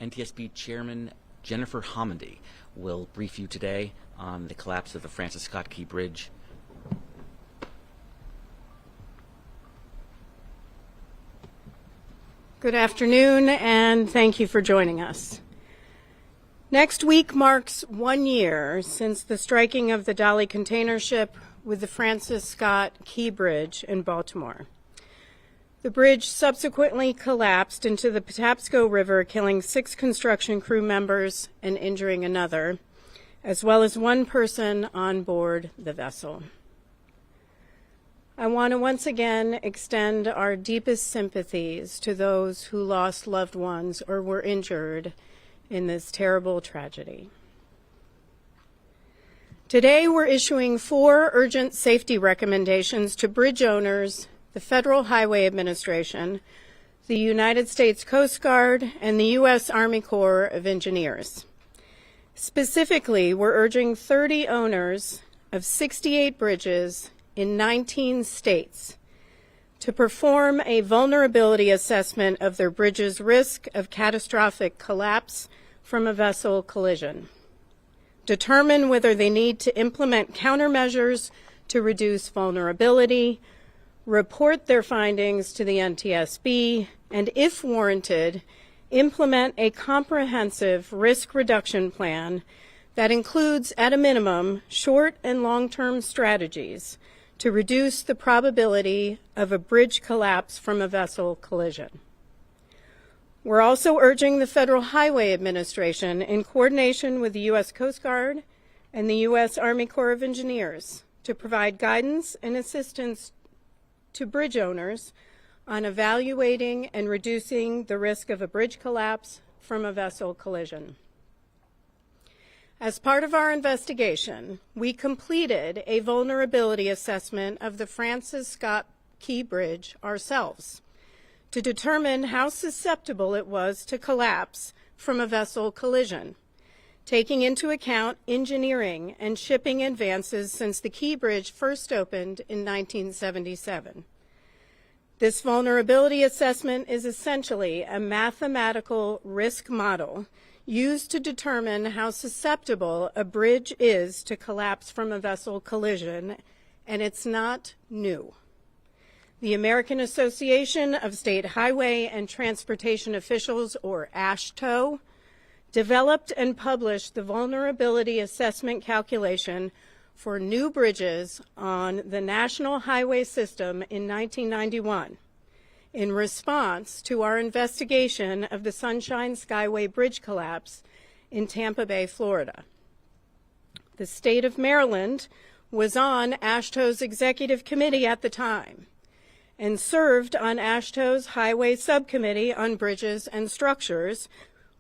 NTSB Chairman Jennifer Homendy will brief you today on the collapse of the Francis Scott Key Bridge. Good afternoon, and thank you for joining us. Next week marks 1 year since the striking of the Dolly container ship with the Francis Scott Key Bridge in Baltimore. The bridge subsequently collapsed into the Patapsco River, killing 6 construction crew members and injuring another, as well as 1 person on board the vessel. I want to once again extend our deepest sympathies to those who lost loved ones or were injured in this terrible tragedy. Today, we're issuing 4 urgent safety recommendations to bridge owners, the Federal Highway Administration, the United States Coast Guard, and the U.S. Army Corps of Engineers. Specifically, we're urging 30 owners of 68 bridges in 19 states to perform a vulnerability assessment of their bridge's risk of catastrophic collapse from a vessel collision, determine whether they need to implement countermeasures to reduce vulnerability, report their findings to the NTSB, and if warranted, implement a comprehensive risk reduction plan that includes, at a minimum, short and long-term strategies to reduce the probability of a bridge collapse from a vessel collision. We're also urging the Federal Highway Administration, in coordination with the U.S. Coast Guard and the U.S. Army Corps of Engineers, to provide guidance and assistance to bridge owners on evaluating and reducing the risk of a bridge collapse from a vessel collision. As part of our investigation, we completed a vulnerability assessment of the Francis Scott Key Bridge ourselves to determine how susceptible it was to collapse from a vessel collision, taking into account engineering and shipping advances since the Key Bridge first opened in 1977. This vulnerability assessment is essentially a mathematical risk model used to determine how susceptible a bridge is to collapse from a vessel collision, and it's not new. The American Association of State Highway and Transportation Officials, or AASHTO, developed and published the vulnerability assessment calculation for new bridges on the National Highway System in 1991. In response to our investigation of the Sunshine Skyway Bridge collapse in Tampa Bay, Florida. The state of Maryland was on AASHTO's executive committee at the time and served on AASHTO's Highway Subcommittee on Bridges and Structures,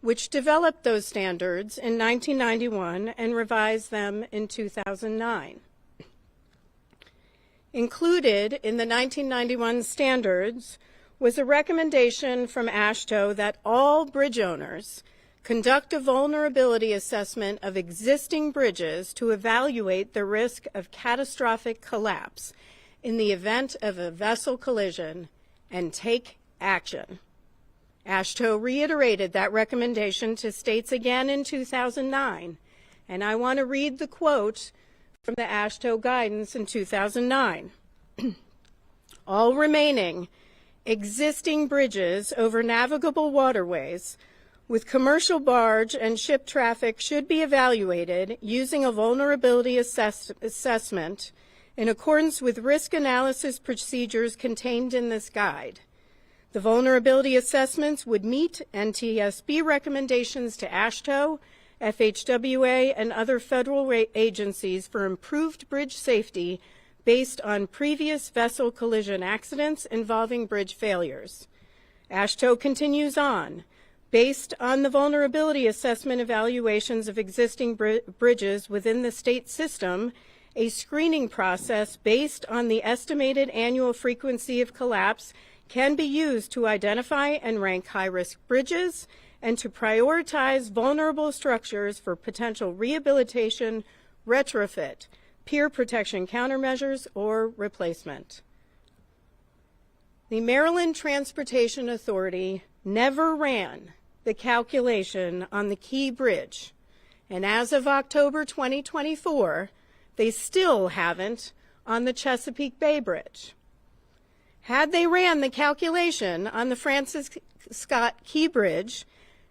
which developed those standards in 1991 and revised them in 2009. Included in the 1991 standards was a recommendation from AASHTO that all bridge owners conduct a vulnerability assessment of existing bridges to evaluate the risk of catastrophic collapse in the event of a vessel collision and take action. AASHTO reiterated that recommendation to states again in 2009, and I want to read the quote from the AASHTO guidance in 2009. All remaining existing bridges over navigable waterways with commercial barge and ship traffic should be evaluated using a vulnerability assessment in accordance with risk analysis procedures contained in this guide. The vulnerability assessments would meet NTSB recommendations to AASHTO, FHWA, and other federal agencies for improved bridge safety based on previous vessel collision accidents involving bridge failures. AASHTO continues on. Based on the vulnerability assessment evaluations of existing bridges within the state system, a screening process based on the estimated annual frequency of collapse can be used to identify and rank high-risk bridges and to prioritize vulnerable structures for potential rehabilitation, retrofit, peer protection countermeasures, or replacement. The Maryland Transportation Authority never ran the calculation on the Key Bridge, and as of October 2024, they still haven't on the Chesapeake Bay Bridge. Had they ran the calculation on the Francis Scott Key Bridge,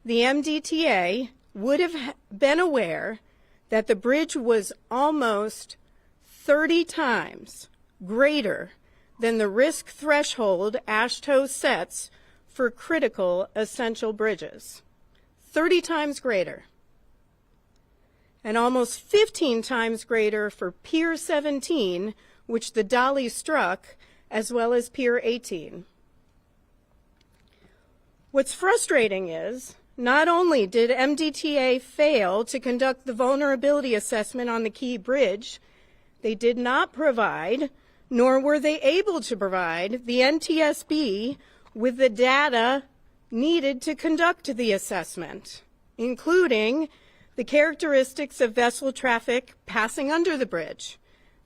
the MDTA would have been aware that the bridge was almost 30 times greater than the risk threshold AASHTO sets for critical essential bridges. 30 times greater. And almost 15 times greater for Pier 17, which the Dolly struck, as well as Pier 18. What's frustrating is, not only did MDTA fail to conduct the vulnerability assessment on the Key Bridge, they did not provide, nor were they able to provide, the NTSB with the data needed to conduct the assessment, including the characteristics of vessel traffic passing under the bridge,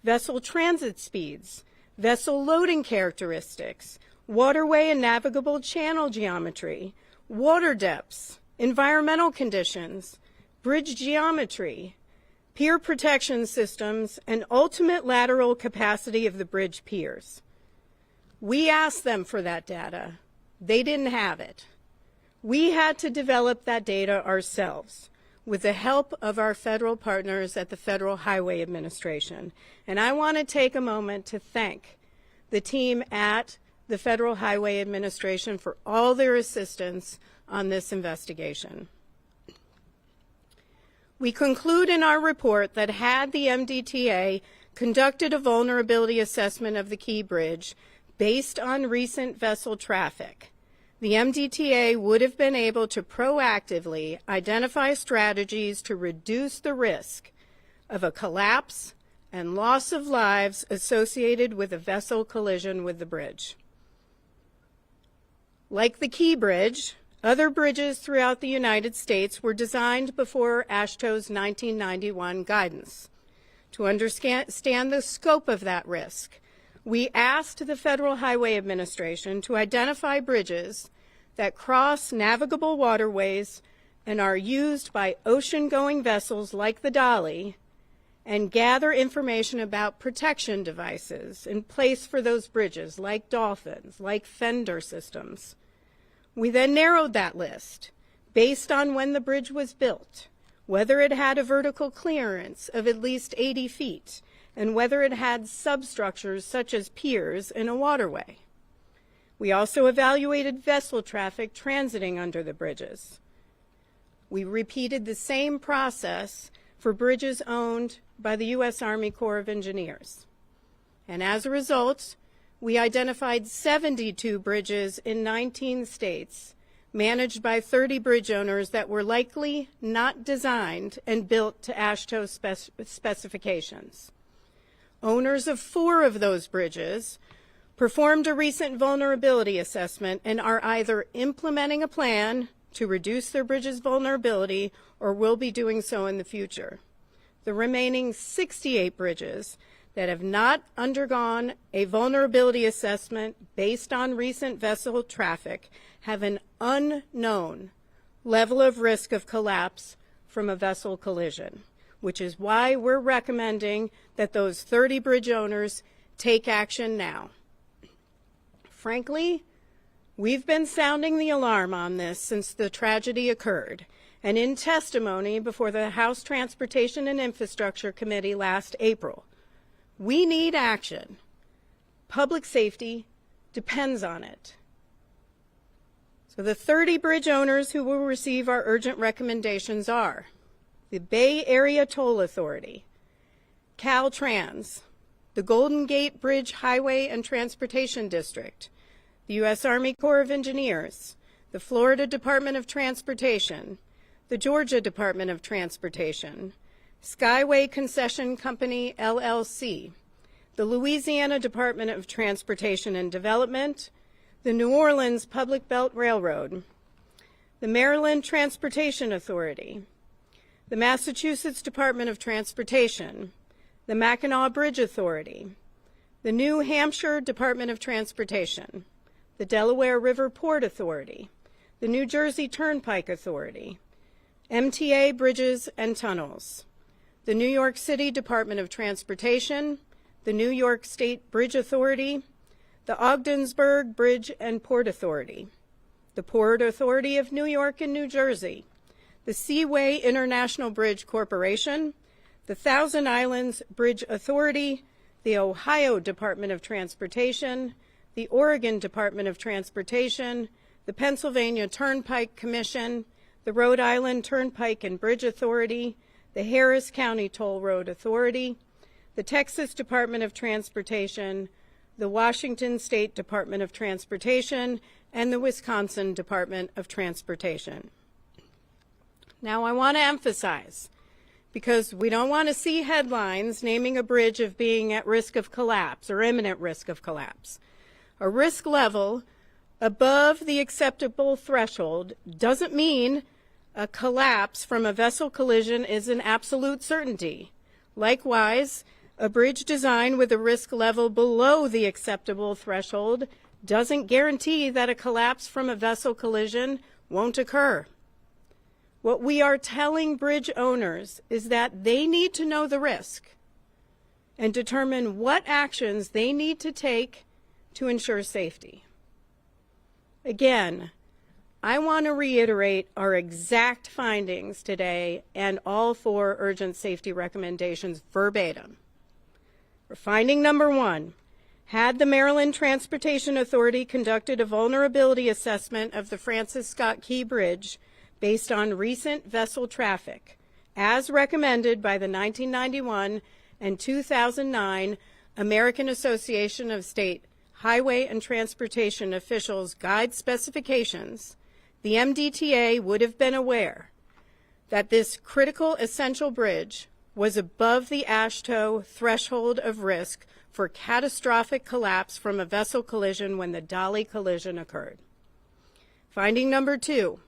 vessel transit speeds, vessel loading characteristics, waterway and navigable channel geometry, water depths, environmental conditions, bridge geometry, pier protection systems, and ultimate lateral capacity of the bridge piers. We asked them for that data. They didn't have it. We had to develop that data ourselves with the help of our federal partners at the Federal Highway Administration. And I want to take a moment to thank the team at the Federal Highway Administration for all their assistance on this investigation. We conclude in our report that had the MDTA conducted a vulnerability assessment of the Key Bridge based on recent vessel traffic, the MDTA would have been able to proactively identify strategies to reduce the risk of a collapse and loss of lives associated with a vessel collision with the bridge. Like the Key Bridge, other bridges throughout the United States were designed before AASHTO's 1991 guidance. To understand the scope of that risk, we asked the Federal Highway Administration to identify bridges that cross navigable waterways and are used by ocean-going vessels like the Dolly, and gather information about protection devices in place for those bridges, like dolphins, like fender systems. We then narrowed that list based on when the bridge was built, whether it had a vertical clearance of at least 80 feet, and whether it had substructures such as piers in a waterway. We also evaluated vessel traffic transiting under the bridges. We repeated the same process for bridges owned by the U.S. Army Corps of Engineers. And as a result, we identified 72 bridges in 19 states, managed by 30 bridge owners that were likely not designed and built to AASHTO specifications. Owners of 4 of those bridges performed a recent vulnerability assessment and are either implementing a plan to reduce their bridge's vulnerability or will be doing so in the future. The remaining 68 bridges that have not undergone a vulnerability assessment based on recent vessel traffic have an unknown level of risk of collapse from a vessel collision, which is why we're recommending that those 30 bridge owners take action now. Frankly, we've been sounding the alarm on this since the tragedy occurred, and in testimony before the House Transportation and Infrastructure Committee last April. We need action. Public safety depends on it. So the 30 bridge owners who will receive our urgent recommendations are the Bay Area Toll Authority, Caltrans, the Golden Gate Bridge Highway and Transportation District, the U.S. Army Corps of Engineers, the Florida Department of Transportation, the Georgia Department of Transportation, Skyway Concession Company, LLC, the Louisiana Department of Transportation and Development, the New Orleans Public Belt Railroad, the Maryland Transportation Authority, the Massachusetts Department of Transportation, the Mackinac Bridge Authority, the New Hampshire Department of Transportation, the Delaware River Port Authority, the New Jersey Turnpike Authority, MTA Bridges and Tunnels, the New York City Department of Transportation, the New York State Bridge Authority, the Ogdensburg Bridge and Port Authority, the Port Authority of New York and New Jersey, the Seaway International Bridge Corporation, the Thousand Islands Bridge Authority, the Ohio Department of Transportation, the Oregon Department of Transportation, the Pennsylvania Turnpike Commission, the Rhode Island Turnpike and Bridge Authority, the Harris County Toll Road Authority, the Texas Department of Transportation, the Washington State Department of Transportation, and the Wisconsin Department of Transportation. Now, I want to emphasize, because we don't want to see headlines naming a bridge of being at risk of collapse or imminent risk of collapse. A risk level above the acceptable threshold doesn't mean a collapse from a vessel collision is an absolute certainty. Likewise, a bridge design with a risk level below the acceptable threshold doesn't guarantee that a collapse from a vessel collision won't occur. What we are telling bridge owners is that they need to know the risk and determine what actions they need to take to ensure safety. Again, I want to reiterate our exact findings today and all 4 urgent safety recommendations verbatim. For finding number 1, had the Maryland Transportation Authority conducted a vulnerability assessment of the Francis Scott Key Bridge based on recent vessel traffic, as recommended by the 1991 and 2009 American Association of State Highway and Transportation Officials Guide Specifications, the MDTA would have been aware that this critical essential bridge was above the AASHTO threshold of risk for catastrophic collapse from a vessel collision when the Dolly collision occurred. Finding number 2,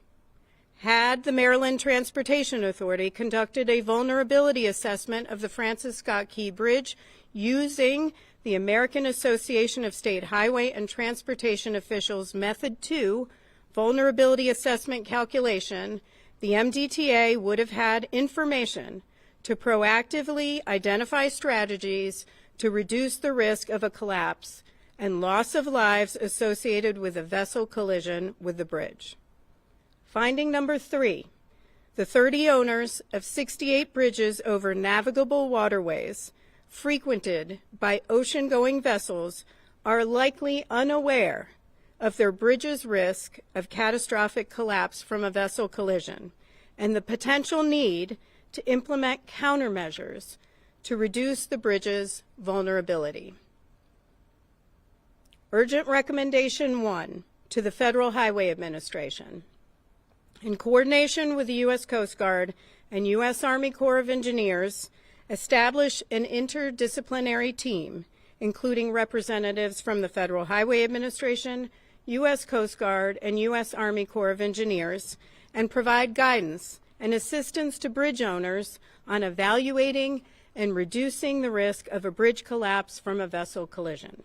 had the Maryland Transportation Authority conducted a vulnerability assessment of the Francis Scott Key Bridge using the American Association of State Highway and Transportation Officials Method 2 vulnerability assessment calculation, the MDTA would have had information to proactively identify strategies to reduce the risk of a collapse and loss of lives associated with a vessel collision with the bridge. Finding number 3, the 30 owners of 68 bridges over navigable waterways frequented by ocean-going vessels are likely unaware of their bridge's risk of catastrophic collapse from a vessel collision and the potential need to implement countermeasures to reduce the bridge's vulnerability. Urgent Recommendation 1 to the Federal Highway Administration. In coordination with the U.S. Coast Guard and U.S. Army Corps of Engineers, establish an interdisciplinary team, including representatives from the Federal Highway Administration, U.S. Coast Guard, and U.S. Army Corps of Engineers, and provide guidance and assistance to bridge owners on evaluating and reducing the risk of a bridge collapse from a vessel collision.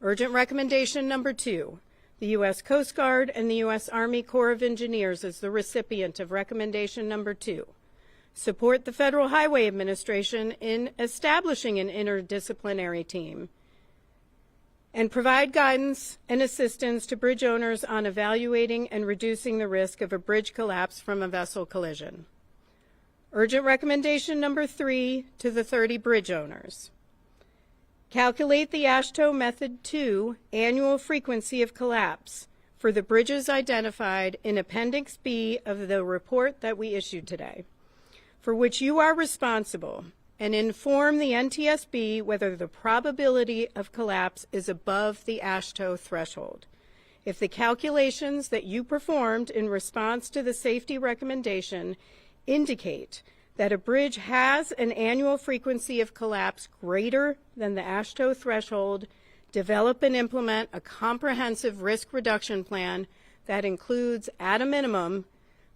Urgent Recommendation number 2, the U.S. Coast Guard and the U.S. Army Corps of Engineers as the recipient of Recommendation number 2. Support the Federal Highway Administration in establishing an interdisciplinary team and provide guidance and assistance to bridge owners on evaluating and reducing the risk of a bridge collapse from a vessel collision. Urgent Recommendation number 3 to the 30 bridge owners. Calculate the AASHTO Method 2 annual frequency of collapse for the bridges identified in Appendix B of the report that we issued today, for which you are responsible, and inform the NTSB whether the probability of collapse is above the AASHTO threshold. If the calculations that you performed in response to the safety recommendation indicate that a bridge has an annual frequency of collapse greater than the AASHTO threshold, develop and implement a comprehensive risk reduction plan that includes, at a minimum,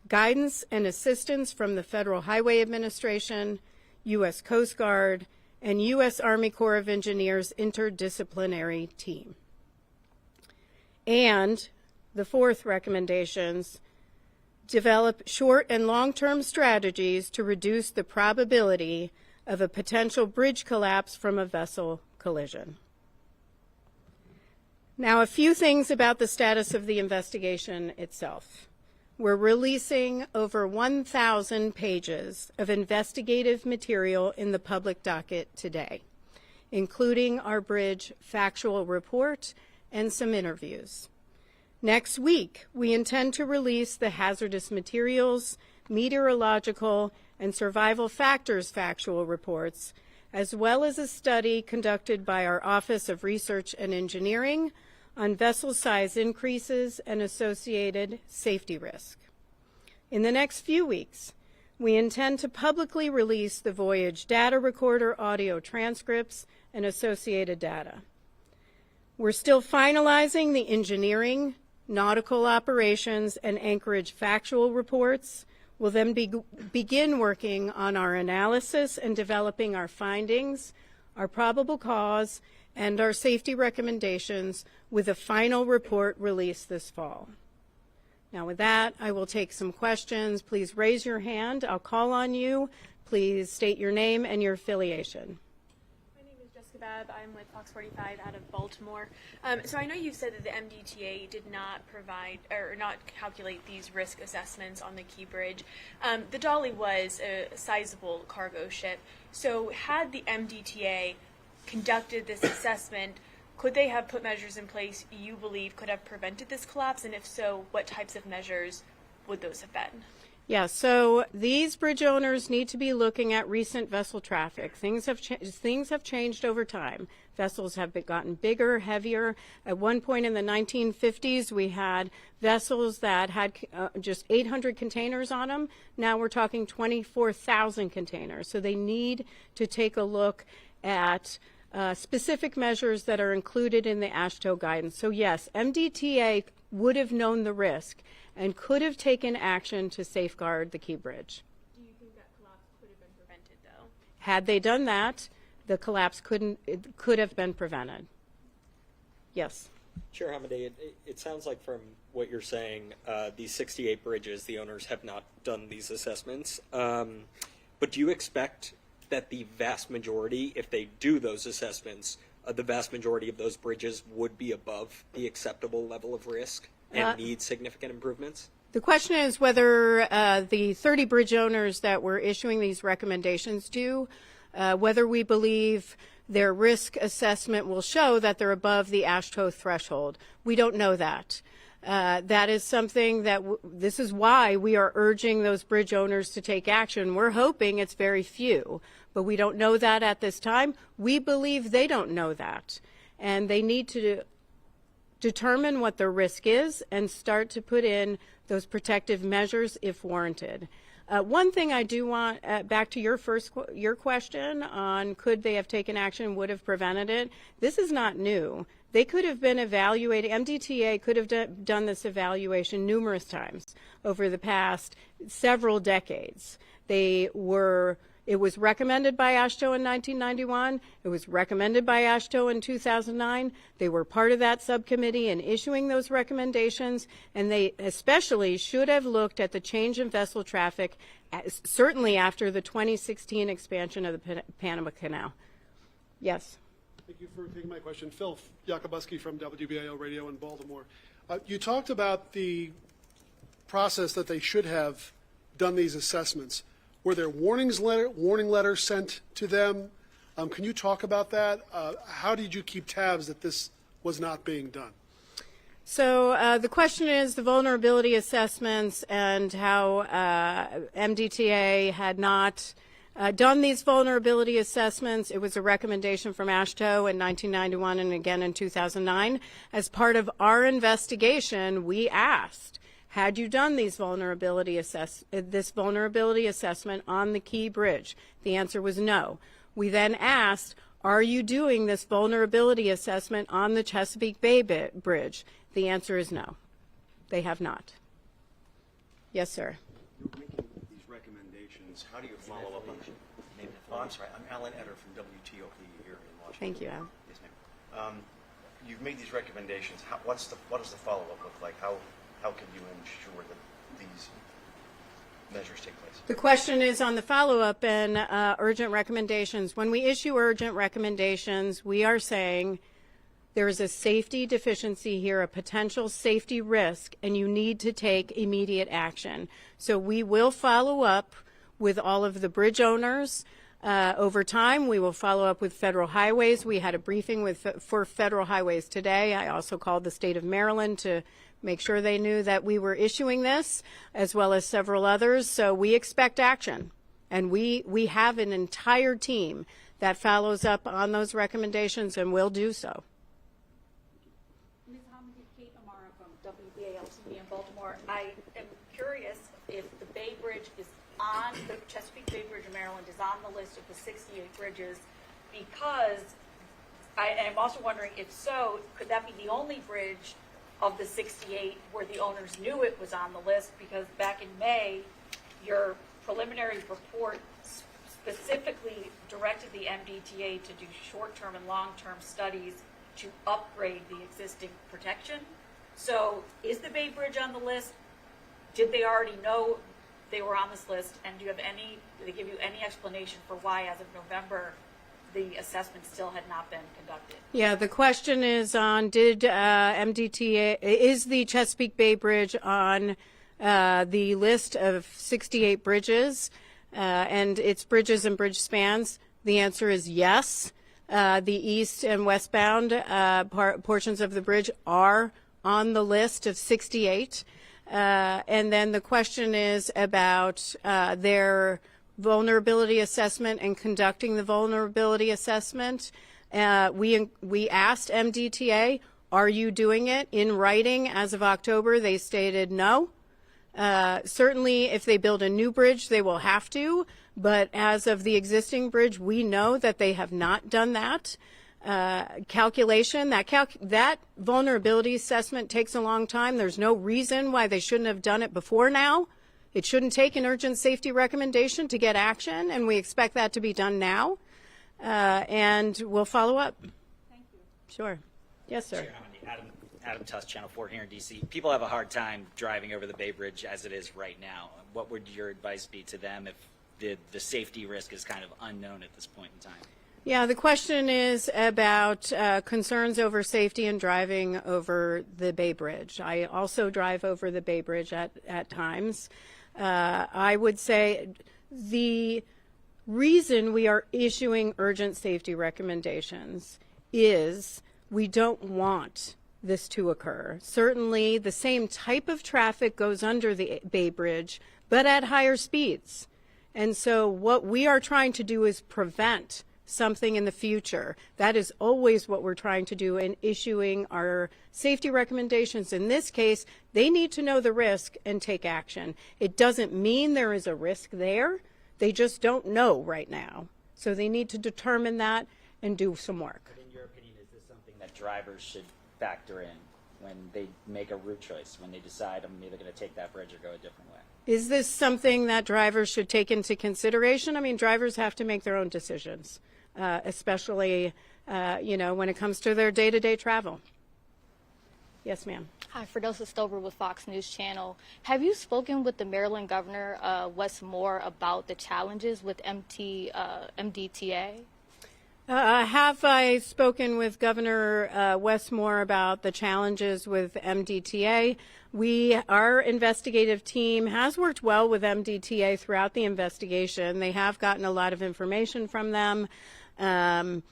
guidance and assistance from the Federal Highway Administration, U.S. Coast Guard, and U.S. Army Corps of Engineers interdisciplinary team. And The fourth recommendations, develop short and long-term strategies to reduce the probability of a potential bridge collapse from a vessel collision. Now, a few things about the status of the investigation itself. We're releasing over 1,000 pages of investigative material in the public docket today, including our bridge factual report and some interviews. Next week, we intend to release the hazardous materials, meteorological, and survival factors factual reports, as well as a study conducted by our Office of Research and Engineering on vessel size increases and associated safety risk. In the next few weeks, we intend to publicly release the voyage data recorder audio transcripts and associated data. We're still finalizing the engineering, nautical operations, and anchorage factual reports. We'll then begin working on our analysis and developing our findings, our probable cause, and our safety recommendations with a final report released this fall. Now with that, I will take some questions. Please raise your hand. I'll call on you. Please state your name and your affiliation. My name is Jessica Babb. I'm with Fox 45 out of Baltimore. So I know you said that the MDTA did not provide or not calculate these risk assessments on the Key Bridge. The Dolly was a sizable cargo ship. So had the MDTA conducted this assessment, could they have put measures in place you believe could have prevented this collapse? And if so, what types of measures would those have been? Yeah, so these bridge owners need to be looking at recent vessel traffic. Things have changed over time. Vessels have gotten bigger, heavier. At one point in the 1950s, we had vessels that had just 800 containers on them. Now we're talking 24,000 containers. So they need to take a look at specific measures that are included in the AASHTO guidance. So yes, MDTA would have known the risk and could have taken action to safeguard the Key Bridge. Do you think that collapse could have been prevented, though? Had they done that, the collapse could have been prevented. Yes. Chair Hamadeh, it sounds like from what you're saying, these 68 bridges, the owners have not done these assessments. But do you expect that the vast majority, if they do those assessments, the vast majority of those bridges would be above the acceptable level of risk and need significant improvements? The question is whether the 30 bridge owners that were issuing these recommendations do, whether we believe their risk assessment will show that they're above the AASHTO threshold. We don't know that. That is something that this is why we are urging those bridge owners to take action. We're hoping it's very few, but we don't know that at this time. We believe they don't know that, and they need to determine what their risk is and start to put in those protective measures if warranted. One thing I do want, back to your question on could they have taken action, would have prevented it, this is not new. They could have been evaluated, MDTA could have done this evaluation numerous times over the past several decades. It was recommended by AASHTO in 1991. It was recommended by AASHTO in 2009. They were part of that subcommittee in issuing those recommendations, and they especially should have looked at the change in vessel traffic, certainly after the 2016 expansion of the Panama Canal. Yes. Thank you for taking my question. Phil Yakubuski from WBIO Radio in Baltimore. You talked about the process that they should have done these assessments. Were there warning letters sent to them? Can you talk about that? How did you keep tabs that this was not being done? So the question is the vulnerability assessments and how MDTA had not done these vulnerability assessments. It was a recommendation from AASHTO in 1991 and again in 2009. As part of our investigation, we asked, had you done these this vulnerability assessment on the Key Bridge? The answer was no. We then asked, are you doing this vulnerability assessment on the Chesapeake Bay Bridge? The answer is no. They have not. Yes, sir. You're making these recommendations. How do you follow up on them? Oh, I'm sorry. I'm Alan Etter from WTOP here in Washington. Thank you, Al. Yes, ma'am. you've made these recommendations. What does the follow-up look like? How can you ensure that these measures take place? The question is on the follow-up and urgent recommendations. When we issue urgent recommendations, we are saying there is a safety deficiency here, a potential safety risk, and you need to take immediate action. So we will follow up with all of the bridge owners. Over time, we will follow up with Federal Highways. We had a briefing for Federal Highways today. I also called the state of Maryland to make sure they knew that we were issuing this, as well as several others. So we expect action. And we have an entire team that follows up on those recommendations and will do so. Ms. Hamdi, Kate Amara from WBAL-TV in Baltimore. I am curious if the Bay Bridge is on, the Chesapeake Bay Bridge in Maryland is on the list of the 68 bridges, because I'm also wondering, if so, could that be the only bridge of the 68 where the owners knew it was on the list? Because back in May, your preliminary report specifically directed the MDTA to do short-term and long-term studies to upgrade the existing protection. So is the Bay Bridge on the list? Did they already know they were on this list? And did they give you any explanation for why, as of November, the assessment still had not been conducted? Yeah, the question is on, did MDTA, is the Chesapeake Bay Bridge on the list of 68 bridges and its bridges and bridge spans? The answer is yes. The east and westbound portions of the bridge are on the list of 68. And then the question is about their vulnerability assessment and conducting the vulnerability assessment. We asked MDTA, are you doing it? In writing, as of October, they stated no. Certainly, if they build a new bridge, they will have to. But as of the existing bridge, we know that they have not done that. Calculation, that vulnerability assessment takes a long time. There's no reason why they shouldn't have done it before now. It shouldn't take an urgent safety recommendation to get action, and we expect that to be done now. And we'll follow up. Thank you. Sure. Yes, sir. Adam Tuss, Channel 4 here in D.C. People have a hard time driving over the Bay Bridge as it is right now. What would your advice be to them if the safety risk is kind of unknown at this point in time? Yeah, the question is about concerns over safety and driving over the Bay Bridge. I also drive over the Bay Bridge at times. I would say the reason we are issuing urgent safety recommendations is we don't want this to occur. Certainly, the same type of traffic goes under the Bay Bridge, but at higher speeds. And so what we are trying to do is prevent something in the future. That is always what we're trying to do in issuing our safety recommendations. In this case, they need to know the risk and take action. It doesn't mean there is a risk there. They just don't know right now. So they need to determine that and do some work. But in your opinion, is this something that drivers should factor in when they make a route choice, when they decide I'm either going to take that bridge or go a different way? Is this something that drivers should take into consideration? I mean, drivers have to make their own decisions, especially, when it comes to their day-to-day travel. Yes, ma'am. Hi, Firdausa Stover with Fox News Channel. Have you spoken with the Maryland Governor, Wes Moore, about the challenges with MDTA? Have I spoken with Governor Wes Moore about the challenges with MDTA? Our investigative team has worked well with MDTA throughout the investigation. They have gotten a lot of information from them. They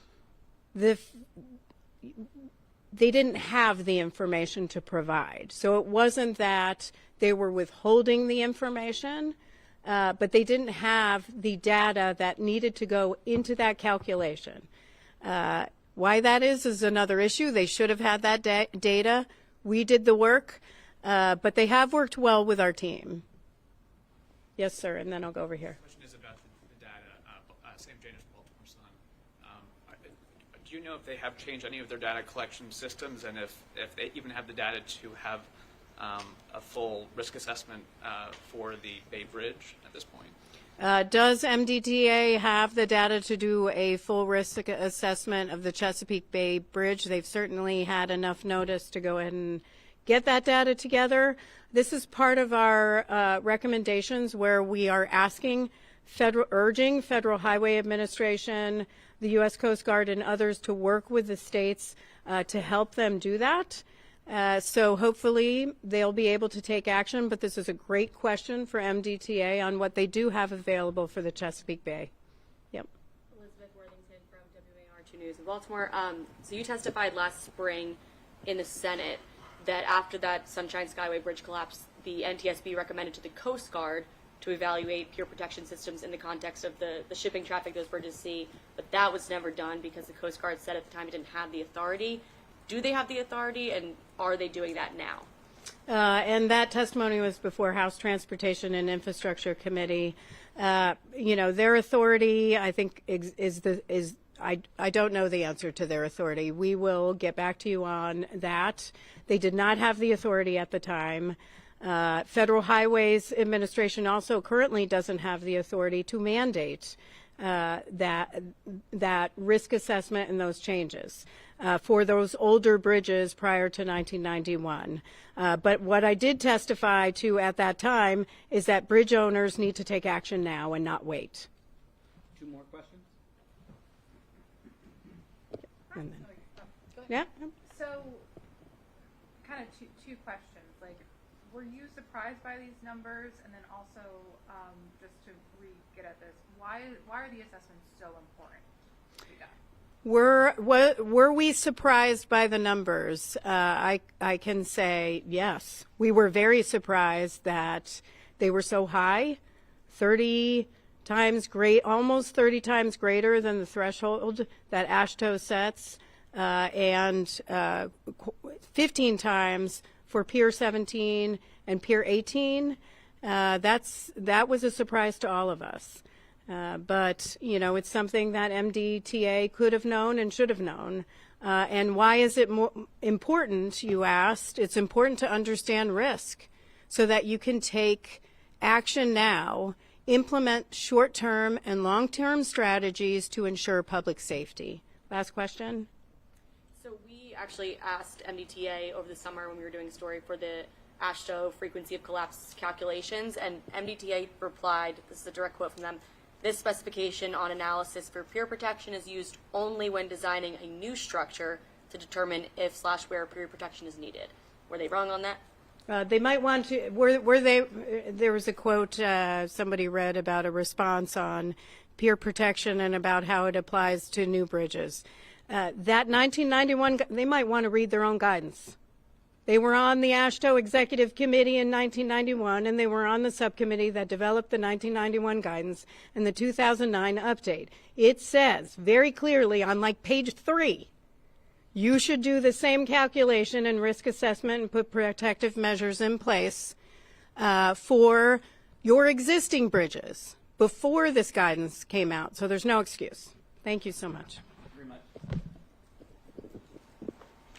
didn't have the information to provide. So it wasn't that they were withholding the information, but they didn't have the data that needed to go into that calculation. Why that is another issue. They should have had that data. We did the work, but they have worked well with our team. Yes, sir, and then I'll go over here. The question is about the data. Sam Janus, Baltimore Sun. Do you know if they have changed any of their data collection systems, and if they even have the data to have a full risk assessment for the Bay Bridge at this point? Does MDTA have the data to do a full risk assessment of the Chesapeake Bay Bridge? They've certainly had enough notice to go ahead and get that data together. This is part of our recommendations where we are urging Federal Highway Administration, the U.S. Coast Guard, and others to work with the states to help them do that. So hopefully they'll be able to take action, but this is a great question for MDTA on what they do have available for the Chesapeake Bay. Yep. Elizabeth Worthington from WAR 2 News in Baltimore. So you testified last spring in the Senate that after that Sunshine Skyway Bridge collapse, the NTSB recommended to the Coast Guard to evaluate pier protection systems in the context of the shipping traffic those bridges see, but that was never done because the Coast Guard said at the time it didn't have the authority. Do they have the authority, and are they doing that now? And that testimony was before House Transportation and Infrastructure Committee. Their authority, I think, I don't know the answer to their authority. We will get back to you on that. They did not have the authority at the time. Federal Highways Administration also currently doesn't have the authority to mandate that risk assessment and those changes for those older bridges prior to 1991. But what I did testify to at that time is that bridge owners need to take action now and not wait. 2 more questions? And then, yeah. So, kind of two questions. Like, were you surprised by these numbers? And then also, just to get at this, why are the assessments so important? Were we surprised by the numbers? I can say yes. We were very surprised that they were so high, 30 times almost 30 times greater than the threshold that AASHTO sets, and 15 times for Pier 17 and Pier 18. That was a surprise to all of us. But, it's something that MDTA could have known and should have known. And why is it important, you asked? It's important to understand risk so that you can take action now, implement short-term and long-term strategies to ensure public safety. Last question. So we actually asked MDTA over the summer when we were doing a story for the AASHTO frequency of collapse calculations, and MDTA replied, this is a direct quote from them, "This specification on analysis for pier protection is used only when designing a new structure to determine if/where pier protection is needed." Were they wrong on that? They might want to, there was a quote somebody read about a response on pier protection and about how it applies to new bridges. That 1991, they might want to read their own guidance. They were on the AASHTO Executive Committee in 1991, and they were on the subcommittee that developed the 1991 guidance and the 2009 update. It says very clearly on page 3, you should do the same calculation and risk assessment and put protective measures in place for your existing bridges before this guidance came out. So there's no excuse. Thank you so much.